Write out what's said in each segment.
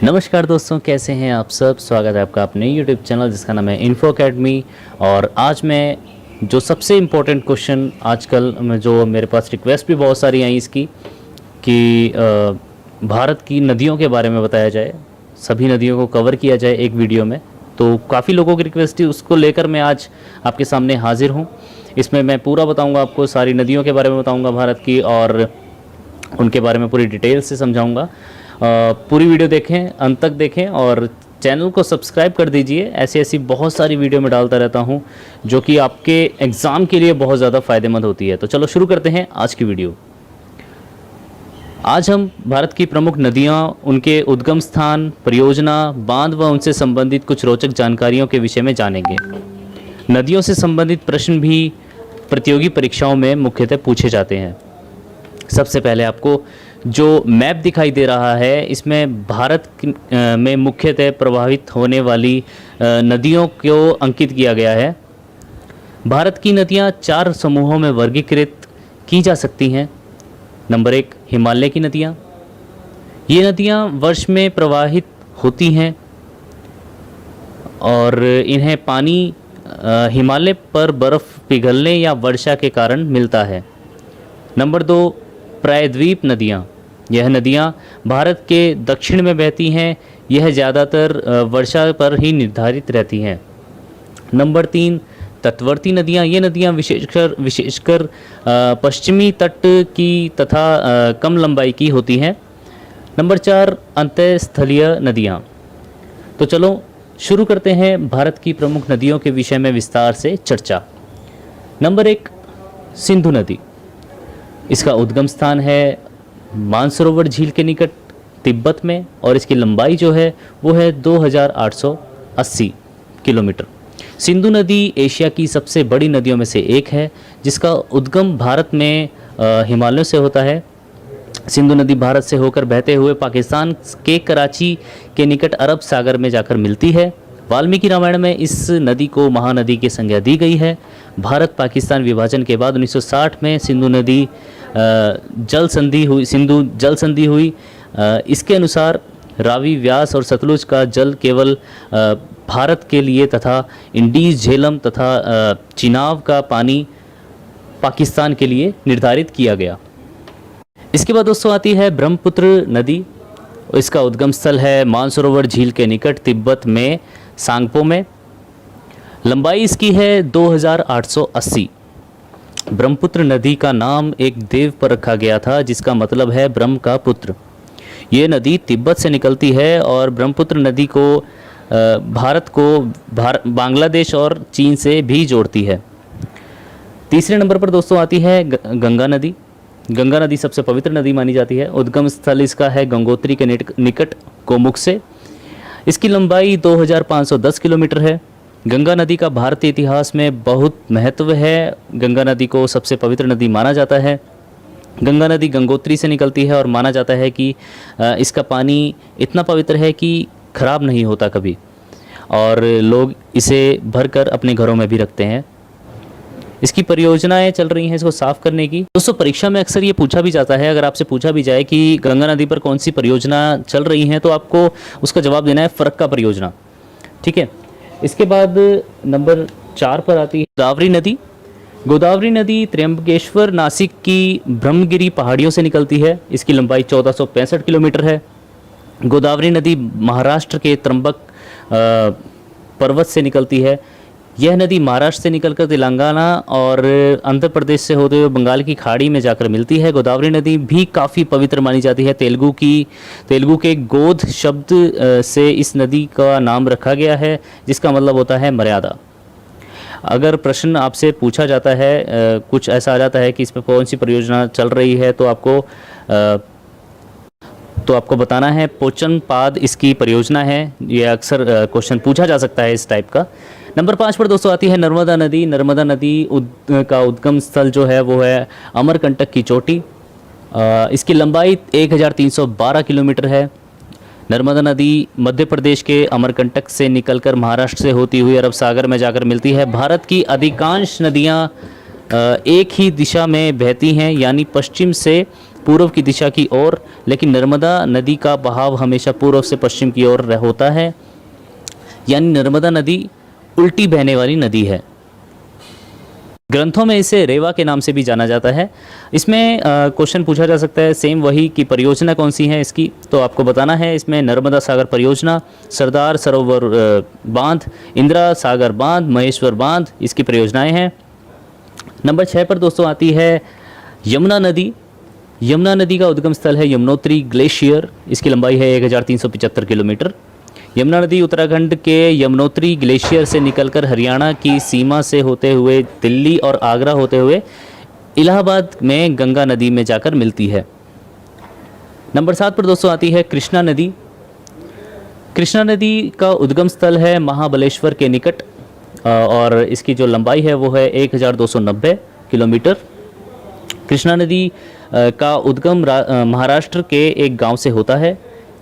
नमस्कार दोस्तों, कैसे हैं आप सब। स्वागत है आपका अपने यूट्यूब चैनल जिसका नाम है इन्फो अकेडमी। और आज मैं जो सबसे इम्पोर्टेंट क्वेश्चन आजकल में जो मेरे पास रिक्वेस्ट भी बहुत सारी आई इसकी कि भारत की नदियों के बारे में बताया जाए, सभी नदियों को कवर किया जाए एक वीडियो में। तो काफ़ी लोगों की रिक्वेस्ट थी, उसको लेकर मैं आज आपके सामने हाजिर हूँ। इसमें मैं पूरा बताऊँगा, आपको सारी नदियों के बारे में बताऊँगा भारत की, और उनके बारे में पूरी डिटेल से समझाऊँगा। पूरी वीडियो देखें, अंत तक देखें और चैनल को सब्सक्राइब कर दीजिए। ऐसी ऐसी बहुत सारी वीडियो में डालता रहता हूं जो कि आपके एग्ज़ाम के लिए बहुत ज़्यादा फ़ायदेमंद होती है। तो चलो शुरू करते हैं आज की वीडियो। आज हम भारत की प्रमुख नदियां, उनके उद्गम स्थान, परियोजना, बांध व उनसे संबंधित कुछ रोचक जानकारियों के विषय में जानेंगे। नदियों से संबंधित प्रश्न भी प्रतियोगी परीक्षाओं में मुख्यतः पूछे जाते हैं। सबसे पहले आपको जो मैप दिखाई दे रहा है, इसमें भारत में मुख्यतः प्रभावित होने वाली नदियों को अंकित किया गया है। भारत की नदियां 4 समूहों में वर्गीकृत की जा सकती हैं। नंबर 1, हिमालय की नदियां। ये नदियां वर्ष में प्रवाहित होती हैं और इन्हें पानी हिमालय पर बर्फ़ पिघलने या वर्षा के कारण मिलता है। नंबर 2, प्रायद्वीप नदियाँ। यह नदियाँ भारत के दक्षिण में बहती हैं। यह ज़्यादातर वर्षा पर ही निर्धारित रहती हैं। नंबर 3, तटवर्ती नदियाँ। ये नदियाँ विशेषकर पश्चिमी तट की तथा कम लंबाई की होती हैं। नंबर 4, अंतःस्थलीय नदियाँ। तो चलो शुरू करते हैं भारत की प्रमुख नदियों के विषय में विस्तार से चर्चा। नंबर 1, सिंधु नदी। इसका उद्गम स्थान है मानसरोवर झील के निकट तिब्बत में, और इसकी लंबाई जो है वो है 2880 किलोमीटर। सिंधु नदी एशिया की सबसे बड़ी नदियों में से एक है, जिसका उद्गम भारत में हिमालयों से होता है। सिंधु नदी भारत से होकर बहते हुए पाकिस्तान के कराची के निकट अरब सागर में जाकर मिलती है। वाल्मीकि रामायण में इस नदी को महानदी की संज्ञा दी गई है। भारत पाकिस्तान विभाजन के बाद 1960 में सिंधु जल संधि हुई। इसके अनुसार रावी, व्यास और सतलुज का जल केवल भारत के लिए तथा इंडीज, झेलम तथा चिनाब का पानी पाकिस्तान के लिए निर्धारित किया गया। इसके बाद दोस्तों आती है ब्रह्मपुत्र नदी। इसका उद्गम स्थल है मानसरोवर झील के निकट तिब्बत में सांगपो में। लंबाई इसकी है 2880। ब्रह्मपुत्र नदी का नाम एक देव पर रखा गया था, जिसका मतलब है ब्रह्म का पुत्र। ये नदी तिब्बत से निकलती है और ब्रह्मपुत्र नदी को भारत को बांग्लादेश और चीन से भी जोड़ती है। तीसरे नंबर पर दोस्तों आती है गंगा नदी। गंगा नदी सबसे पवित्र नदी मानी जाती है। उद्गम स्थल इसका है गंगोत्री के निकट गोमुख से। इसकी लंबाई 2510 किलोमीटर है। गंगा नदी का भारतीय इतिहास में बहुत महत्व है। गंगा नदी को सबसे पवित्र नदी माना जाता है। गंगा नदी गंगोत्री से निकलती है और माना जाता है कि इसका पानी इतना पवित्र है कि खराब नहीं होता कभी, और लोग इसे भरकर अपने घरों में भी रखते हैं। इसकी परियोजनाएं चल रही हैं इसको साफ करने की। दोस्तों परीक्षा में अक्सर ये पूछा भी जाता है, अगर आपसे पूछा भी जाए कि गंगा नदी पर कौन सी परियोजना चल रही है, तो आपको उसका जवाब देना है फरक्का परियोजना। ठीक है। इसके बाद नंबर 4 पर आती है गोदावरी नदी। गोदावरी नदी त्र्यंबकेश्वर, नासिक की ब्रह्मगिरी पहाड़ियों से निकलती है। इसकी लंबाई 1465 किलोमीटर है। गोदावरी नदी महाराष्ट्र के त्र्यंबक पर्वत से निकलती है। यह नदी महाराष्ट्र से निकलकर तेलंगाना और आंध्र प्रदेश से होते हुए बंगाल की खाड़ी में जाकर मिलती है। गोदावरी नदी भी काफ़ी पवित्र मानी जाती है। तेलुगु के गोद शब्द से इस नदी का नाम रखा गया है, जिसका मतलब होता है मर्यादा। अगर प्रश्न आपसे पूछा जाता है, कुछ ऐसा आ जाता है कि इस पर कौन सी परियोजना चल रही है, तो आपको बताना है पोचनपाद इसकी परियोजना है। ये अक्सर क्वेश्चन पूछा जा सकता है इस टाइप का। नंबर 5 पर दोस्तों आती है नर्मदा नदी। नर्मदा नदी का उद्गम स्थल जो है वो है अमरकंटक की चोटी। इसकी लंबाई 1312 किलोमीटर है। नर्मदा नदी मध्य प्रदेश के अमरकंटक से निकलकर महाराष्ट्र से होती हुई अरब सागर में जाकर मिलती है। भारत की अधिकांश नदियां एक ही दिशा में बहती हैं, यानी पश्चिम से पूर्व की दिशा की ओर, लेकिन नर्मदा नदी का बहाव हमेशा पूर्व से पश्चिम की ओर होता है, यानी नर्मदा नदी उल्टी बहने वाली नदी है। ग्रंथों में इसे रेवा के नाम से भी जाना जाता है। इसमें क्वेश्चन पूछा जा सकता है सेम वही कि परियोजना कौन सी है इसकी, तो आपको बताना है। इसमें नर्मदा सागर परियोजना, सरदार सरोवर बांध, इंदिरा सागर बांध, महेश्वर बांध इसकी परियोजनाएं हैं। नंबर 6 पर दोस्तों आती है यमुना नदी। यमुना नदी का उद्गम स्थल है यमुनोत्री ग्लेशियर। इसकी लंबाई है 1375 किलोमीटर। यमुना नदी उत्तराखंड के यमुनोत्री ग्लेशियर से निकलकर हरियाणा की सीमा से होते हुए दिल्ली और आगरा होते हुए इलाहाबाद में गंगा नदी में जाकर मिलती है। नंबर 7 पर दोस्तों आती है कृष्णा नदी। कृष्णा नदी का उद्गम स्थल है महाबलेश्वर के निकट और इसकी जो लंबाई है वो है 1290 किलोमीटर। कृष्णा नदी का उद्गम महाराष्ट्र के एक गांव से होता है।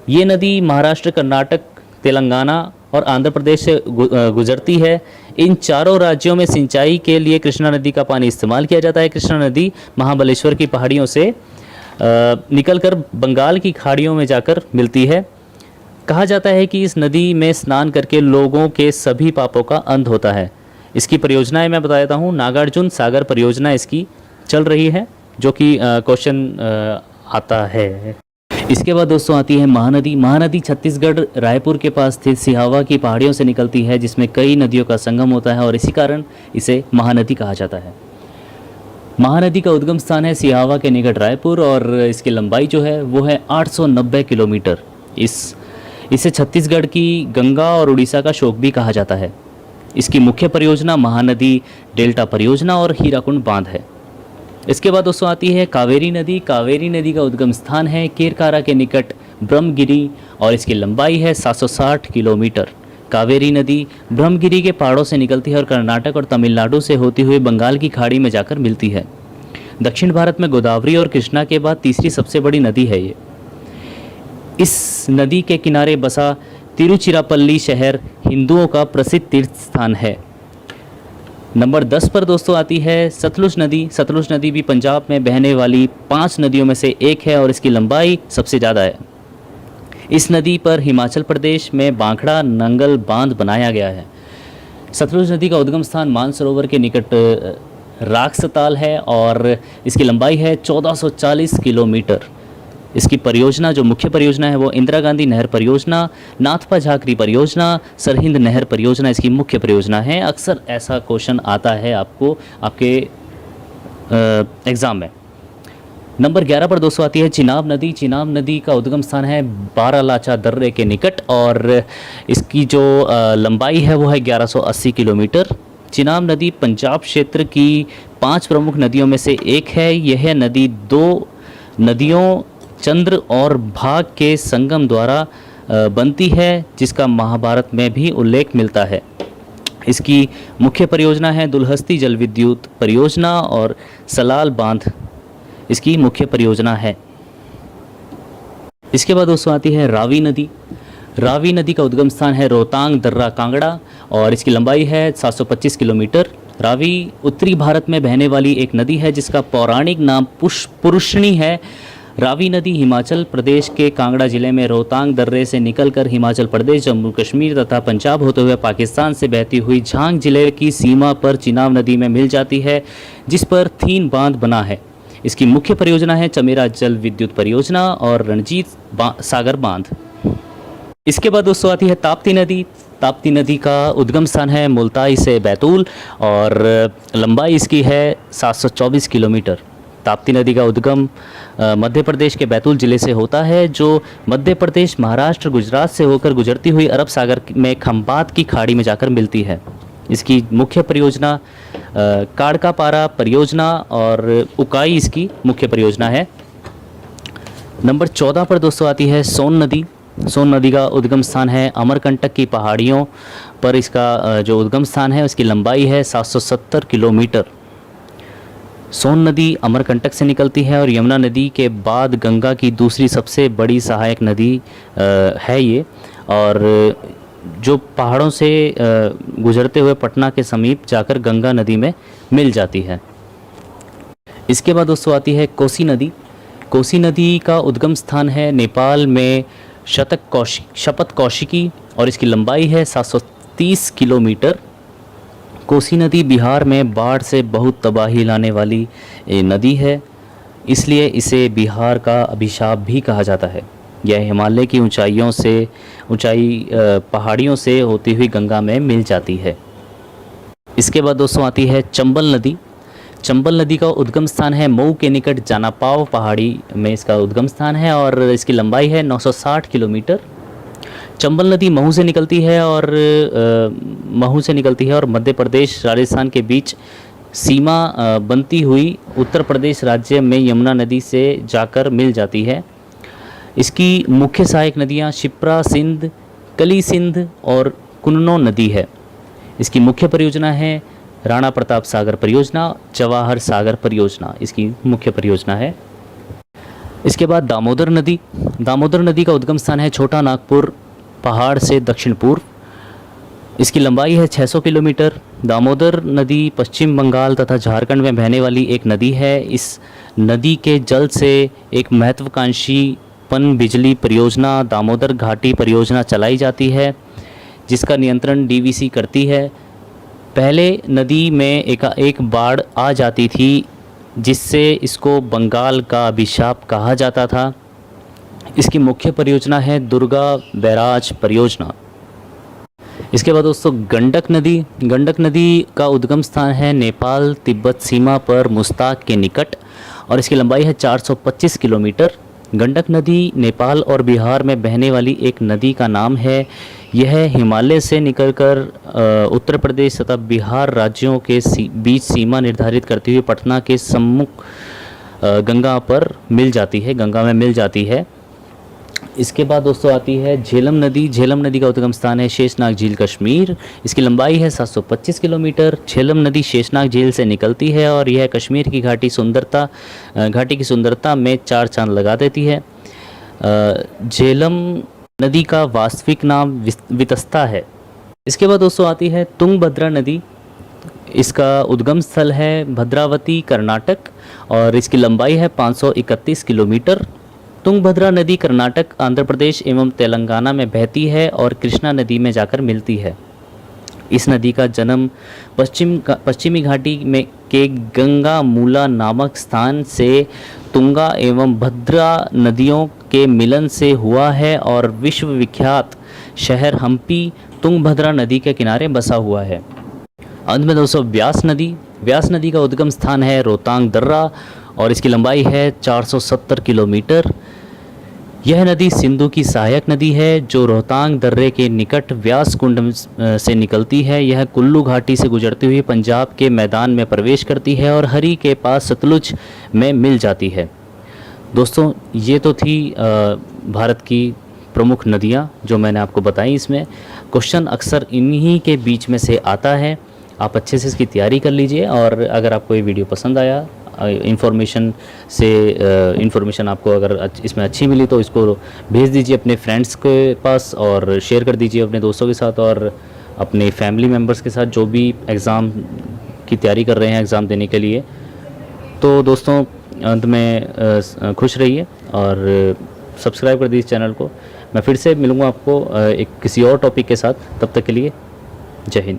ये नदी महाराष्ट्र, कर्नाटक, तेलंगाना और आंध्र प्रदेश से गुजरती है। इन चारों राज्यों में सिंचाई के लिए कृष्णा नदी का पानी इस्तेमाल किया जाता है। कृष्णा नदी महाबलेश्वर की पहाड़ियों से निकलकर बंगाल की खाड़ियों में जाकर मिलती है। कहा जाता है कि इस नदी में स्नान करके लोगों के सभी पापों का अंत होता है। इसकी परियोजनाएं मैं बता देता हूँ। नागार्जुन सागर परियोजना इसकी चल रही है, जो कि क्वेश्चन आता है। इसके बाद दोस्तों आती है महानदी। महानदी छत्तीसगढ़ रायपुर के पास स्थित सिहावा की पहाड़ियों से निकलती है, जिसमें कई नदियों का संगम होता है और इसी कारण इसे महानदी कहा जाता है। महानदी का उद्गम स्थान है सिहावा के निकट रायपुर और इसकी लंबाई जो है वो है 890 किलोमीटर। इसे छत्तीसगढ़ की गंगा और उड़ीसा का शोक भी कहा जाता है। इसकी मुख्य परियोजना महानदी डेल्टा परियोजना और हीराकुंड बांध है। इसके बाद दोस्तों आती है कावेरी नदी। कावेरी नदी का उद्गम स्थान है केरकारा के निकट ब्रह्मगिरी और इसकी लंबाई है 760 किलोमीटर। कावेरी नदी ब्रह्मगिरी के पहाड़ों से निकलती है और कर्नाटक और तमिलनाडु से होती हुई बंगाल की खाड़ी में जाकर मिलती है। दक्षिण भारत में गोदावरी और कृष्णा के बाद तीसरी सबसे बड़ी नदी है ये। इस नदी के किनारे बसा तिरुचिरापल्ली शहर हिंदुओं का प्रसिद्ध तीर्थ स्थान है। नंबर 10 पर दोस्तों आती है सतलुज नदी। सतलुज नदी भी पंजाब में बहने वाली 5 नदियों में से एक है और इसकी लंबाई सबसे ज़्यादा है। इस नदी पर हिमाचल प्रदेश में बांखड़ा नंगल बांध बनाया गया है। सतलुज नदी का उद्गम स्थान मानसरोवर के निकट राक्सताल है और इसकी लंबाई है 1440 किलोमीटर। इसकी परियोजना जो मुख्य परियोजना है वो इंदिरा गांधी नहर परियोजना, नाथपा झाकरी परियोजना, सरहिंद नहर परियोजना इसकी मुख्य परियोजना है। अक्सर ऐसा क्वेश्चन आता है आपको आपके एग्ज़ाम में। नंबर 11 पर दोस्तों आती है चिनाब नदी। चिनाब नदी का उद्गम स्थान है बारालाचा दर्रे के निकट और इसकी जो लंबाई है वो है 1180 किलोमीटर। चिनाब नदी पंजाब क्षेत्र की 5 प्रमुख नदियों में से एक है। यह नदी 2 नदियों चंद्र और भाग के संगम द्वारा बनती है, जिसका महाभारत में भी उल्लेख मिलता है। इसकी मुख्य परियोजना है दुलहस्ती जल विद्युत परियोजना और सलाल बांध इसकी मुख्य परियोजना है। इसके बाद दोस्तों आती है रावी नदी। रावी नदी का उद्गम स्थान है रोहतांग दर्रा कांगड़ा और इसकी लंबाई है 725 किलोमीटर। रावी उत्तरी भारत में बहने वाली एक नदी है जिसका पौराणिक नाम पुरुषनी है। रावी नदी हिमाचल प्रदेश के कांगड़ा जिले में रोहतांग दर्रे से निकलकर हिमाचल प्रदेश, जम्मू कश्मीर तथा पंजाब होते हुए पाकिस्तान से बहती हुई झांग जिले की सीमा पर चिनाब नदी में मिल जाती है, जिस पर 3 बांध बना है। इसकी मुख्य परियोजना है चमेरा जल विद्युत परियोजना और रणजीत सागर बांध। इसके बाद दोस्तों आती है ताप्ती नदी। ताप्ती नदी का उद्गम स्थान है मुल्ताई से बैतूल और लंबाई इसकी है 724 किलोमीटर। ताप्ती नदी का उद्गम मध्य प्रदेश के बैतूल जिले से होता है, जो मध्य प्रदेश, महाराष्ट्र, गुजरात से होकर गुजरती हुई अरब सागर में खंबात की खाड़ी में जाकर मिलती है। इसकी मुख्य परियोजना काड़कापारा परियोजना और उकाई इसकी मुख्य परियोजना है। नंबर 14 पर दोस्तों आती है सोन नदी। सोन नदी का उद्गम स्थान है अमरकंटक की पहाड़ियों पर। इसका जो उद्गम स्थान है उसकी लंबाई है 770 किलोमीटर। सोन नदी अमरकंटक से निकलती है और यमुना नदी के बाद गंगा की दूसरी सबसे बड़ी सहायक नदी है ये, और जो पहाड़ों से गुजरते हुए पटना के समीप जाकर गंगा नदी में मिल जाती है। इसके बाद दोस्तों आती है कोसी नदी। कोसी नदी का उद्गम स्थान है नेपाल में शपथ कौशिकी और इसकी लंबाई है 730 किलोमीटर। कोसी नदी बिहार में बाढ़ से बहुत तबाही लाने वाली नदी है, इसलिए इसे बिहार का अभिशाप भी कहा जाता है। यह हिमालय की पहाड़ियों से होती हुई गंगा में मिल जाती है। इसके बाद दोस्तों आती है चंबल नदी। चंबल नदी का उद्गम स्थान है मऊ के निकट जानापाव पहाड़ी में इसका उद्गम स्थान है और इसकी लंबाई है 960 किलोमीटर। चंबल नदी महू से निकलती है और मध्य प्रदेश राजस्थान के बीच सीमा बनती हुई उत्तर प्रदेश राज्य में यमुना नदी से जाकर मिल जाती है। इसकी मुख्य सहायक नदियाँ शिप्रा सिंध, कली सिंध और कुन्नो नदी है। इसकी मुख्य परियोजना है राणा प्रताप सागर परियोजना, जवाहर सागर परियोजना इसकी मुख्य परियोजना है। इसके बाद दामोदर नदी। दामोदर नदी का उद्गम स्थान है छोटा नागपुर पहाड़ से दक्षिण पूर्व। इसकी लंबाई है 600 किलोमीटर। दामोदर नदी पश्चिम बंगाल तथा झारखंड में बहने वाली एक नदी है। इस नदी के जल से एक महत्वाकांक्षी पन बिजली परियोजना दामोदर घाटी परियोजना चलाई जाती है, जिसका नियंत्रण डीवीसी करती है। पहले नदी में एक बाढ़ आ जाती थी, जिससे इसको बंगाल का अभिशाप कहा जाता था। इसकी मुख्य परियोजना है दुर्गा बैराज परियोजना। इसके बाद दोस्तों गंडक नदी। गंडक नदी का उद्गम स्थान है नेपाल तिब्बत सीमा पर मुस्ताक के निकट और इसकी लंबाई है 425 किलोमीटर। गंडक नदी नेपाल और बिहार में बहने वाली एक नदी का नाम है। यह हिमालय से निकलकर उत्तर प्रदेश तथा बिहार राज्यों के बीच सीमा निर्धारित करती हुई पटना के सम्मुख गंगा में मिल जाती है। इसके बाद दोस्तों आती है झेलम नदी। झेलम नदी का उद्गम स्थान है शेषनाग झील कश्मीर। इसकी लंबाई है 725 किलोमीटर। झेलम नदी शेषनाग झील से निकलती है और यह कश्मीर की घाटी की सुंदरता में चार चांद लगा देती है। झेलम नदी का वास्तविक नाम वितस्ता है। इसके बाद दोस्तों आती है तुंगभद्रा नदी। इसका उद्गम स्थल है भद्रावती कर्नाटक और इसकी लंबाई है 531 किलोमीटर। तुंगभद्रा नदी कर्नाटक, आंध्र प्रदेश एवं तेलंगाना में बहती है और कृष्णा नदी में जाकर मिलती है। इस नदी का जन्म पश्चिमी घाटी में के गंगा मूला नामक स्थान से तुंगा एवं भद्रा नदियों के मिलन से हुआ है और विश्व विख्यात शहर हम्पी तुंगभद्रा नदी के किनारे बसा हुआ है। अंत में दोस्तों व्यास नदी। व्यास नदी का उद्गम स्थान है रोहतांग दर्रा और इसकी लंबाई है 470 किलोमीटर। यह नदी सिंधु की सहायक नदी है जो रोहतांग दर्रे के निकट व्यास कुंड से निकलती है। यह कुल्लू घाटी से गुजरती हुई पंजाब के मैदान में प्रवेश करती है और हरी के पास सतलुज में मिल जाती है। दोस्तों ये तो थी भारत की प्रमुख नदियाँ जो मैंने आपको बताई। इसमें क्वेश्चन अक्सर इन्हीं के बीच में से आता है। आप अच्छे से इसकी तैयारी कर लीजिए और अगर आपको ये वीडियो पसंद आया, इन्फॉर्मेशन आपको अगर इसमें अच्छी मिली तो इसको भेज दीजिए अपने फ्रेंड्स के पास और शेयर कर दीजिए अपने दोस्तों के साथ और अपने फैमिली मेम्बर्स के साथ जो भी एग्ज़ाम की तैयारी कर रहे हैं एग्ज़ाम देने के लिए। तो दोस्तों अंत में खुश रहिए और सब्सक्राइब कर दीजिए चैनल को। मैं फिर से मिलूँगा आपको एक किसी और टॉपिक के साथ। तब तक के लिए जय हिंद।